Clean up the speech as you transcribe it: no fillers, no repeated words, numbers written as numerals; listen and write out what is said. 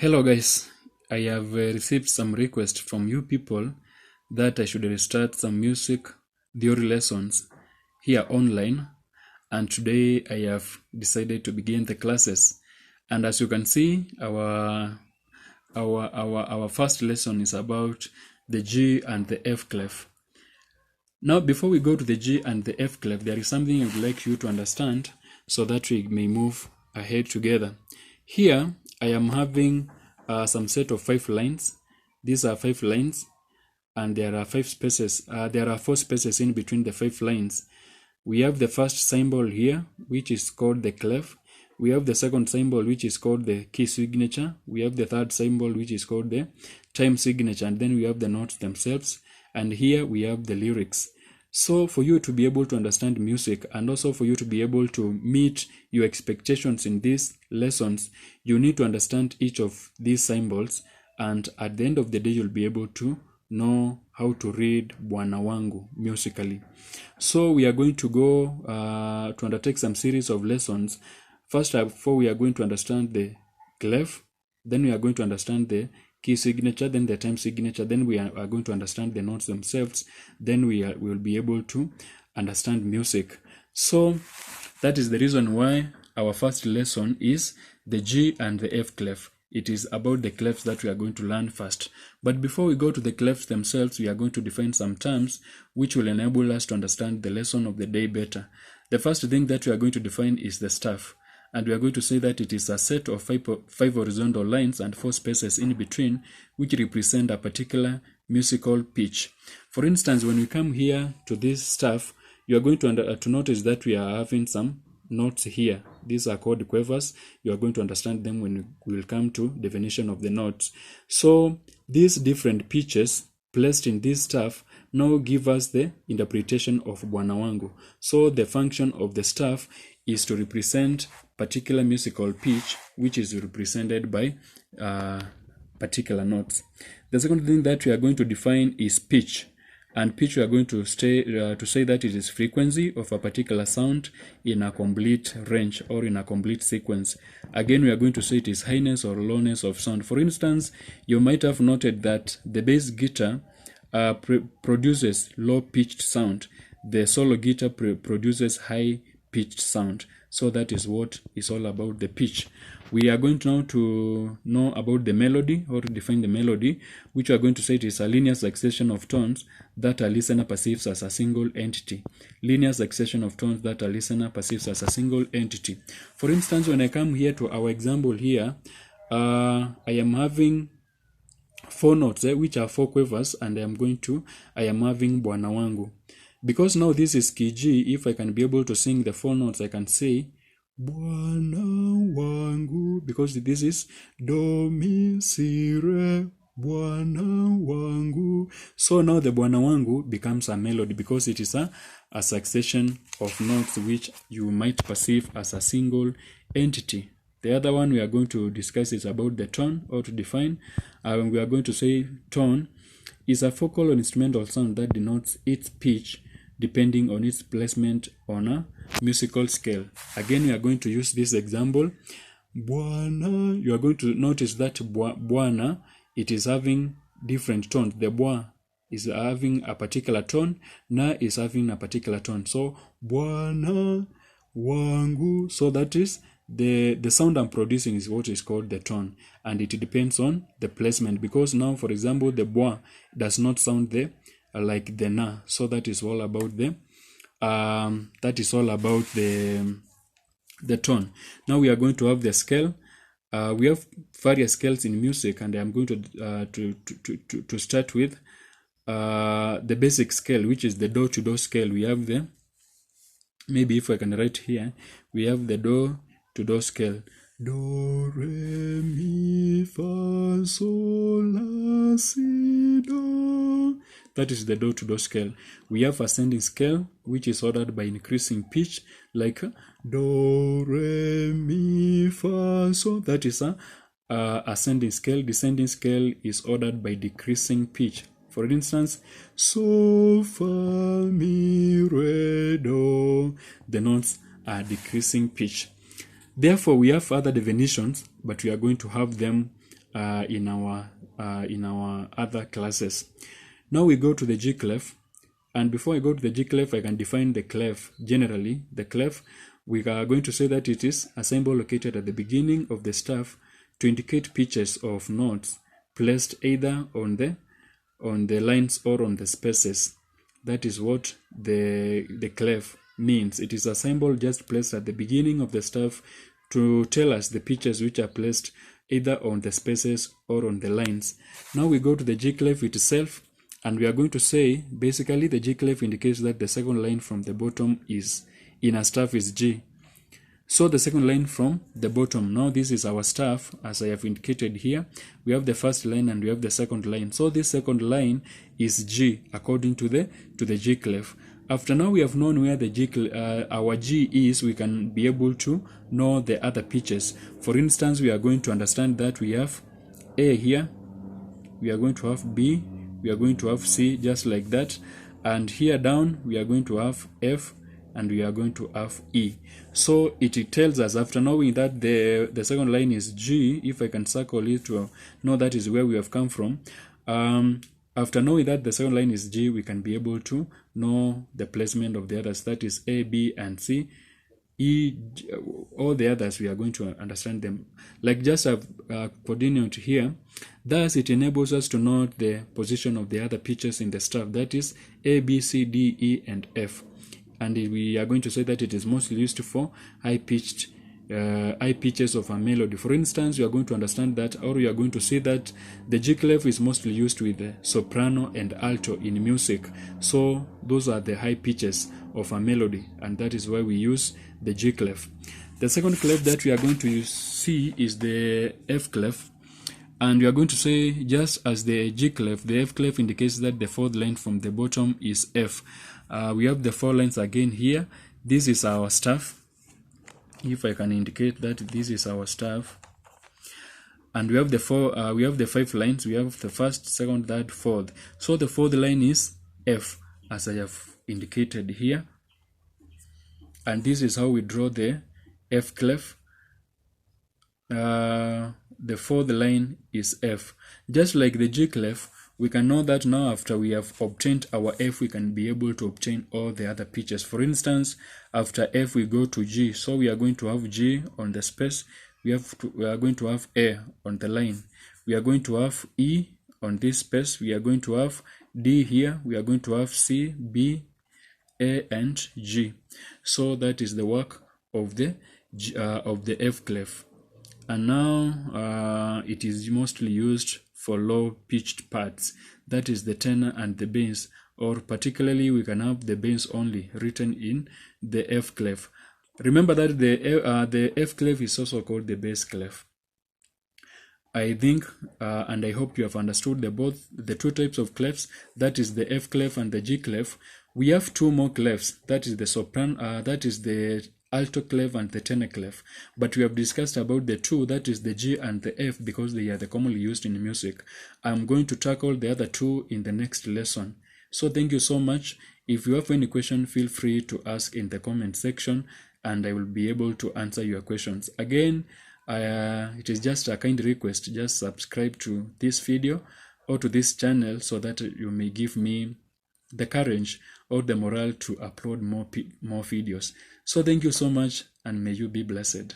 Hello guys, I have received some requests from you people that I should restart some music theory lessons here online, and today I have decided to begin the classes. And as you can see, our first lesson is about the G and the F-Clef. Now, before we go to the G and the F-Clef, there is something I would like you to understand so that we may move ahead together. Here, I am having some set of 5 lines. These are 5 lines, and there are 5 spaces. There are 4 spaces in between the 5 lines. We have the first symbol here, which is called the clef. We have the second symbol, which is called the key signature. We have the third symbol, which is called the time signature. And then we have the notes themselves. And here we have the lyrics. So for you to be able to understand music, and also for you to be able to meet your expectations in these lessons, you need to understand each of these symbols. And at the end of the day, you'll be able to know how to read Bwana Wangu musically. So we are going to go to undertake some series of lessons. First of all, we are going to understand the clef, then we are going to understand the key signature, then the time signature, then we are going to understand the notes themselves, then we will be able to understand music. So that is the reason why our first lesson is the G and the F clef. It is about the clefs that we are going to learn first. But before we go to the clefs themselves, we are going to define some terms which will enable us to understand the lesson of the day better. The first thing that we are going to define is the staff. And we are going to say that it is a set of 5 horizontal lines and 4 spaces in between, which represent a particular musical pitch. For instance, when we come here to this staff, you are going to notice that we are having some notes here. These are called quavers. You are going to understand them when we will come to definition of the notes. So these different pitches placed in this staff now give us the interpretation of Bwana Wangu. So the function of the staff is to represent particular musical pitch, which is represented by particular notes. The second thing that we are going to define is pitch. And pitch, we are going to say that it is frequency of a particular sound in a complete range or in a complete sequence. Again, we are going to say it is highness or lowness of sound. For instance, you might have noted that the bass guitar produces low-pitched sound. The solo guitar produces high-pitched sound. So that is what is all about the pitch. We are going now to know about the melody, or to define the melody, which we are going to say it is a linear succession of tones that a listener perceives as a single entity. Linear succession of tones that a listener perceives as a single entity. For instance, when I come here to our example here, I am having 4 notes, which are 4 quavers, and I am having Bwana Wangu. Because now this is key G, if I can be able to sing the 4 notes, I can say Bwana Wangu, because this is Do, Mi, Si, Re, Bwana Wangu. So now the Bwana Wangu becomes a melody because it is a succession of notes which you might perceive as a single entity. The other one we are going to discuss is about the tone, or to define. We are going to say tone is a vocal or instrumental sound that denotes its pitch depending on its placement on a musical scale. Again, we are going to use this example. Bwana, you are going to notice that Bwana, it is having different tones. The Bwa is having a particular tone, Na is having a particular tone. So, Bwana Wangu, so that is the sound I'm producing is what is called the tone, and it depends on the placement, because now, for example, the Bwa does not sound like the Na, so that is all about the tone. Now we are going to have the scale. We have various scales in music, and I'm going to start with the basic scale, which is the do to do scale. We have maybe if I can write here, we have the do to do scale. Do, re, mi, fa, sol, la, si, do. That is the do to do scale. We have ascending scale, which is ordered by increasing pitch, like do, re, mi, fa, sol. That is a ascending scale. Descending scale is ordered by decreasing pitch. For instance, so, fa, mi, re, do. The notes are decreasing pitch. Therefore, we have other definitions, but we are going to have them in our other classes. Now we go to the G-Clef, and before I go to the G-Clef, I can define the clef. Generally, the clef, we are going to say that it is a symbol located at the beginning of the staff to indicate pitches of notes placed either on the lines or on the spaces. That is what the clef means. It is a symbol just placed at the beginning of the staff to tell us the pitches which are placed either on the spaces or on the lines. Now we go to the G-Clef itself, and we are going to say basically the G-Clef indicates that the second line from the bottom is in a staff is G. So the second line from the bottom, now this is our staff as I have indicated here. We have the first line and we have the second line. So this second line is G according to the G-Clef. After now we have known where the our G is, we can be able to know the other pitches. For instance, we are going to understand that we have A here, we are going to have B, we are going to have C, just like that, and here down we are going to have F, and we are going to have E. So it tells us, after knowing that the second line is G, if I can circle it to know that is where we have come from, after knowing that the second line is G, we can be able to know the placement of the others, that is A, B, and C. E, all the others we are going to understand them. Like just a coordinate here, thus it enables us to note the position of the other pitches in the staff, that is A, B, C, D, E, and F. And we are going to say that it is mostly used for high pitches of a melody. For instance, you are going to understand that, or you are going to see that the G-Clef is mostly used with the soprano and alto in music. So those are the high pitches of a melody, and that is why we use the G-Clef. The second clef that we are going to see is the F-Clef. And we are going to say, just as the G-Clef, the F-Clef indicates that the fourth line from the bottom is F. We have the 4 lines again here. This is our staff. If I can indicate that this is our staff. And we have the 5 lines. We have the first, second, third, fourth. So the fourth line is F, as I have indicated here. And this is how we draw the F-Clef. The fourth line is F. Just like the G-Clef, we can know that now after we have obtained our F, we can be able to obtain all the other pitches. For instance, after F, we go to G. So we are going to have G on the space. We are going to have A on the line. We are going to have E on this space. We are going to have D here. We are going to have C, B, A, and G. So that is the work of the F-Clef. And now it is mostly used for low pitched parts, that is the tenor and the bass, or particularly we can have the bass only written in the F-Clef. Remember that the F-Clef is also called the bass clef. I think and I hope you have understood the two types of clefs, that is the F-Clef and the G-Clef. We have 2 more clefs, that is the soprano, that is the alto clef and the tenor clef, but we have discussed about the 2, that is the G and the F, because they are the commonly used in music. I'm going to tackle the other 2 in the next lesson. So thank you so much. If you have any question, feel free to ask in the comment section and I will be able to answer your questions. Again, it is just a kind request, just subscribe to this video or to this channel so that you may give me the courage or the morale to upload more videos. So thank you so much and may you be blessed.